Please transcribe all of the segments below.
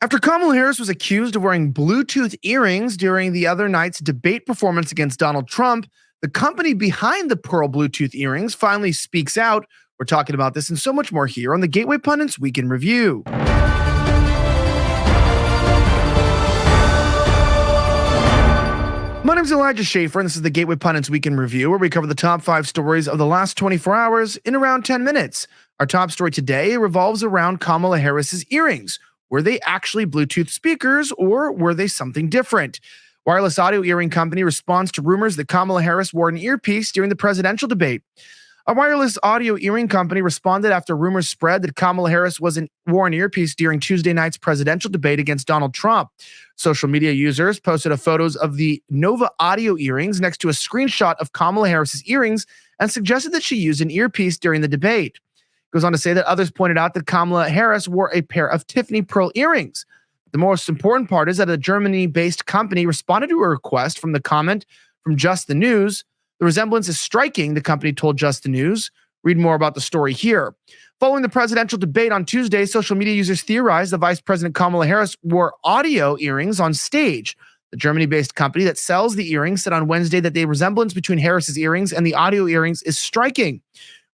After Kamala Harris was accused of wearing Bluetooth earrings during the other night's debate performance against Donald Trump, the company behind the pearl Bluetooth earrings finally speaks out. We're talking about this and so much more here on the Gateway Pundit's Week in Review. My name is Elijah Schaffer, and this is the Gateway Pundit's Week in Review, where we cover the top 5 stories of the last 24 hours in around 10 minutes. Our top story today revolves around Kamala Harris's earrings. Were they actually Bluetooth speakers, or were they something different? Wireless audio earring company responds to rumors that Kamala Harris wore an earpiece during the presidential debate. A wireless audio earring company responded after rumors spread that Kamala Harris wore an earpiece during Tuesday night's presidential debate against Donald Trump. Social media users posted photos of the Nova audio earrings next to a screenshot of Kamala Harris's earrings and suggested that she used an earpiece during the debate. It goes on to say that others pointed out that Kamala Harris wore a pair of Tiffany pearl earrings. The most important part is that a Germany-based company responded to a request from the comment from Just the News. The resemblance is striking, the company told Just the News. Read more about the story here. Following the presidential debate on Tuesday, social media users theorized that Vice President Kamala Harris wore audio earrings on stage. The Germany-based company that sells the earrings said on Wednesday that the resemblance between Harris's earrings and the audio earrings is striking.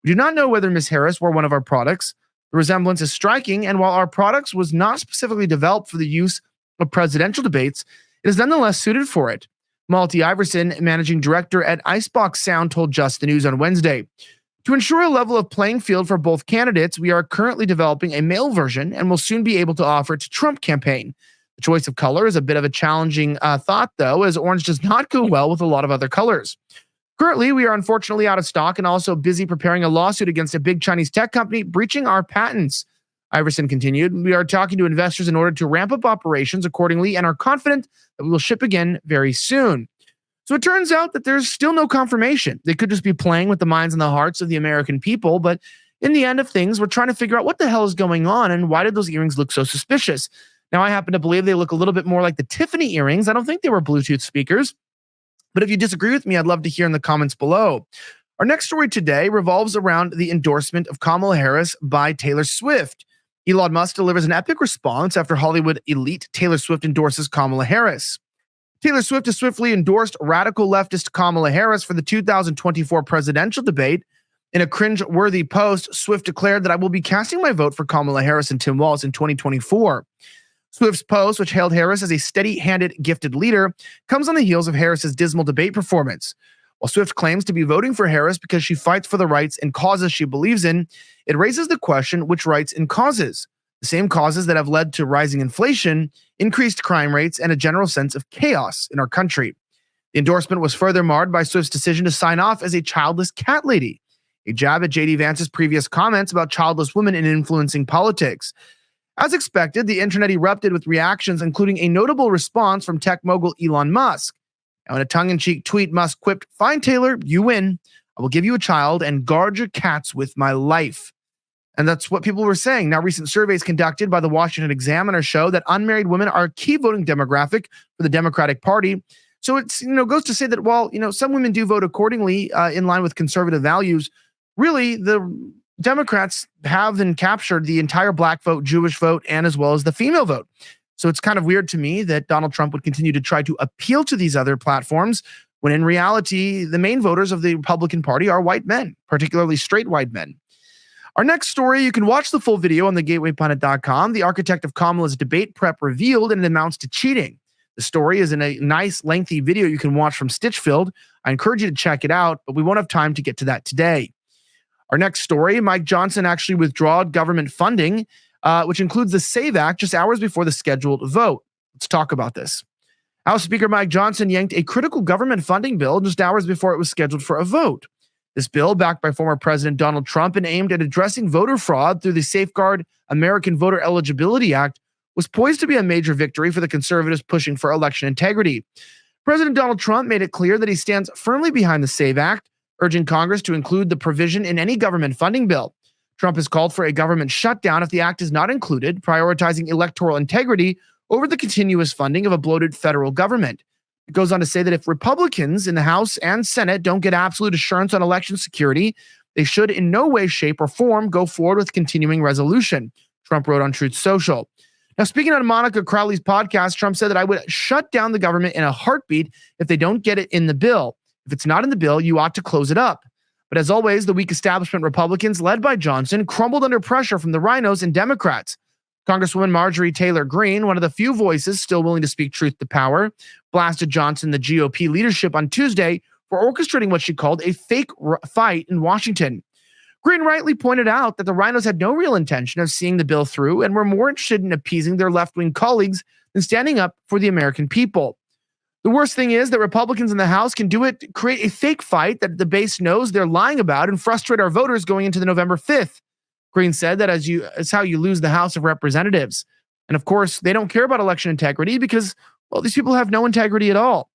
We do not know whether Ms. Harris wore one of our products. The resemblance is striking, and while our products was not specifically developed for the use of presidential debates, it is nonetheless suited for it. Malty Iverson, managing director at Icebox Sound, told Just the News on Wednesday. To ensure a level of playing field for both candidates, we are currently developing a male version and will soon be able to offer it to Trump campaign. The choice of color is a bit of a challenging thought, though, as orange does not go well with a lot of other colors. Currently, we are unfortunately out of stock and also busy preparing a lawsuit against a big Chinese tech company breaching our patents. Iverson continued, we are talking to investors in order to ramp up operations accordingly and are confident that we will ship again very soon. So it turns out that there's still no confirmation. They could just be playing with the minds and the hearts of the American people, but in the end of things, we're trying to figure out what the hell is going on and why did those earrings look so suspicious. Now, I happen to believe they look a little bit more like the Tiffany earrings. I don't think they were Bluetooth speakers, but if you disagree with me, I'd love to hear in the comments below. Our next story today revolves around the endorsement of Kamala Harris by Taylor Swift. Elon Musk delivers an epic response after Hollywood elite Taylor Swift endorses Kamala Harris. Taylor Swift has swiftly endorsed radical leftist Kamala Harris for the 2024 presidential debate. In a cringe-worthy post, Swift declared that I will be casting my vote for Kamala Harris and Tim Walz in 2024. Swift's post, which hailed Harris as a steady-handed, gifted leader, comes on the heels of Harris's dismal debate performance. While Swift claims to be voting for Harris because she fights for the rights and causes she believes in, it raises the question which rights and causes. The same causes that have led to rising inflation, increased crime rates, and a general sense of chaos in our country. The endorsement was further marred by Swift's decision to sign off as a childless cat lady, a jab at J.D. Vance's previous comments about childless women in influencing politics. As expected, the internet erupted with reactions, including a notable response from tech mogul Elon Musk. Now, in a tongue-in-cheek tweet, Musk quipped, "Fine, Taylor, you win. I will give you a child and guard your cats with my life." And that's what people were saying. Now, recent surveys conducted by the Washington Examiner show that unmarried women are a key voting demographic for the Democratic Party. So it's goes to say that while some women do vote accordingly in line with conservative values, really the Democrats have then captured the entire black vote, Jewish vote, and as well as the female vote. So it's kind of weird to me that Donald Trump would continue to try to appeal to these other platforms when in reality, the main voters of the Republican Party are white men, particularly straight white men. Our next story, you can watch the full video on thegatewaypundit.com. The architect of Kamala's debate prep revealed and it amounts to cheating. The story is in a nice lengthy video you can watch from Stitchfield. I encourage you to check it out, but we won't have time to get to that today. Our next story, Mike Johnson actually withdrew government funding, which includes the SAVE Act just hours before the scheduled vote. Let's talk about this. House Speaker Mike Johnson yanked a critical government funding bill just hours before it was scheduled for a vote. This bill, backed by former President Donald Trump and aimed at addressing voter fraud through the Safeguard American Voter Eligibility Act, was poised to be a major victory for the conservatives pushing for election integrity. President Donald Trump made it clear that he stands firmly behind the SAVE Act, urging Congress to include the provision in any government funding bill. Trump has called for a government shutdown if the act is not included, prioritizing electoral integrity over the continuous funding of a bloated federal government. It goes on to say that if Republicans in the House and Senate don't get absolute assurance on election security, they should in no way, shape, or form go forward with continuing resolution, Trump wrote on Truth Social. Now, speaking on Monica Crowley's podcast, Trump said that I would shut down the government in a heartbeat if they don't get it in the bill. If it's not in the bill, you ought to close it up. But as always, the weak establishment Republicans, led by Johnson, crumbled under pressure from the rhinos and Democrats. Congresswoman Marjorie Taylor Greene, one of the few voices still willing to speak truth to power, blasted Johnson, the GOP leadership, on Tuesday for orchestrating what she called a fake fight in Washington. Greene rightly pointed out that the rhinos had no real intention of seeing the bill through and were more interested in appeasing their left-wing colleagues than standing up for the American people. The worst thing is that Republicans in the House can do it, create a fake fight that the base knows they're lying about and frustrate our voters going into the November 5th. Greene said that it's how you lose the House of Representatives. And of course, they don't care about election integrity because, well, these people have no integrity at all.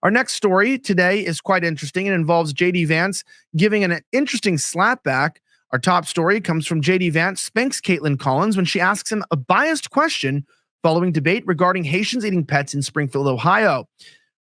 Our next story today is quite interesting. It involves J.D. Vance giving an interesting slapback. Our top story comes from J.D. Vance spanks Caitlyn Collins when she asks him a biased question following debate regarding Haitians eating pets in Springfield, Ohio.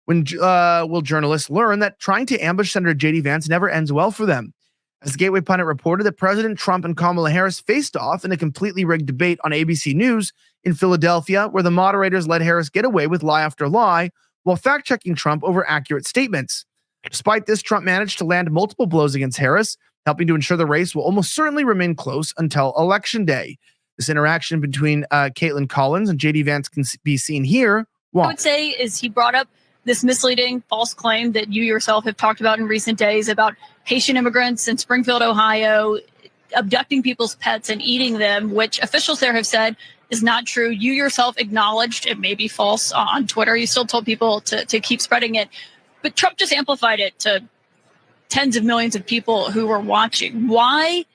When will journalists learn that trying to ambush Senator J.D. Vance never ends well for them? As the Gateway Pundit reported that President Trump and Kamala Harris faced off in a completely rigged debate on ABC News in Philadelphia, where the moderators let Harris get away with lie after lie while fact-checking Trump over accurate statements. Despite this, Trump managed to land multiple blows against Harris, helping to ensure the race will almost certainly remain close until Election Day. This interaction between Caitlyn Collins and J.D. Vance can be seen here. I would say is he brought up this misleading false claim that you yourself have talked about in recent days about Haitian immigrants in Springfield, Ohio, abducting people's pets and eating them, which officials there have said is not true. You yourself acknowledged it may be false on Twitter. You still told people to keep spreading it. But Trump just amplified it to tens of millions of people who were watching. Why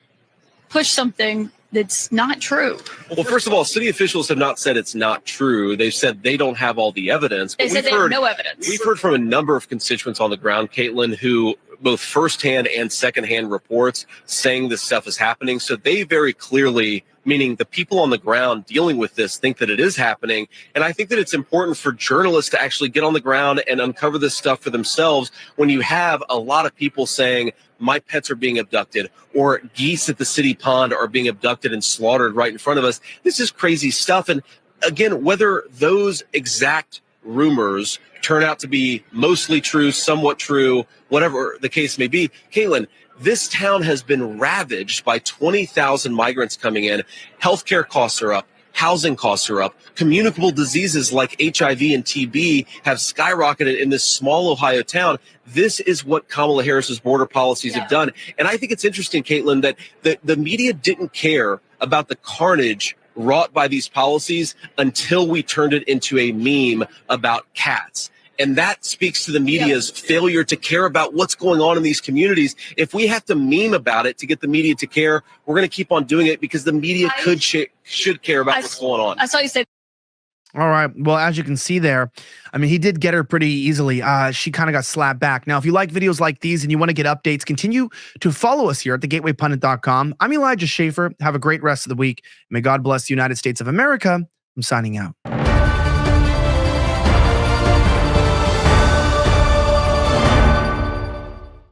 push something that's not true? Well, first of all, city officials have not said it's not true. They've said they don't have all the evidence. They said they have no evidence. We've heard from a number of constituents on the ground, Caitlin, who both firsthand and secondhand reports saying this stuff is happening. So they very clearly, meaning the people on the ground dealing with this, think that it is happening. And I think that it's important for journalists to actually get on the ground and uncover this stuff for themselves when you have a lot of people saying, my pets are being abducted, or geese at the city pond are being abducted and slaughtered right in front of us. This is crazy stuff. And again, whether those exact rumors turn out to be mostly true, somewhat true, whatever the case may be, Caitlin, this town has been ravaged by 20,000 migrants coming in. Healthcare costs are up. Housing costs are up. Communicable diseases like HIV and TB have skyrocketed in this small Ohio town. This is what Kamala Harris's border policies have done. And I think it's interesting, Caitlin, that the media didn't care about the carnage wrought by these policies until we turned it into a meme about cats. And that speaks to the media's failure to care about what's going on in these communities. If we have to meme about it to get the media to care, we're going to keep on doing it because the media should care about what's going on. I saw you say. All right. Well, as you can see there, I mean, he did get her pretty easily. She kind of got slapped back. Now, if you like videos like these and you want to get updates, continue to follow us here at thegatewaypundit.com. I'm Elijah Schaffer. Have a great rest of the week. May God bless the United States of America. I'm signing out.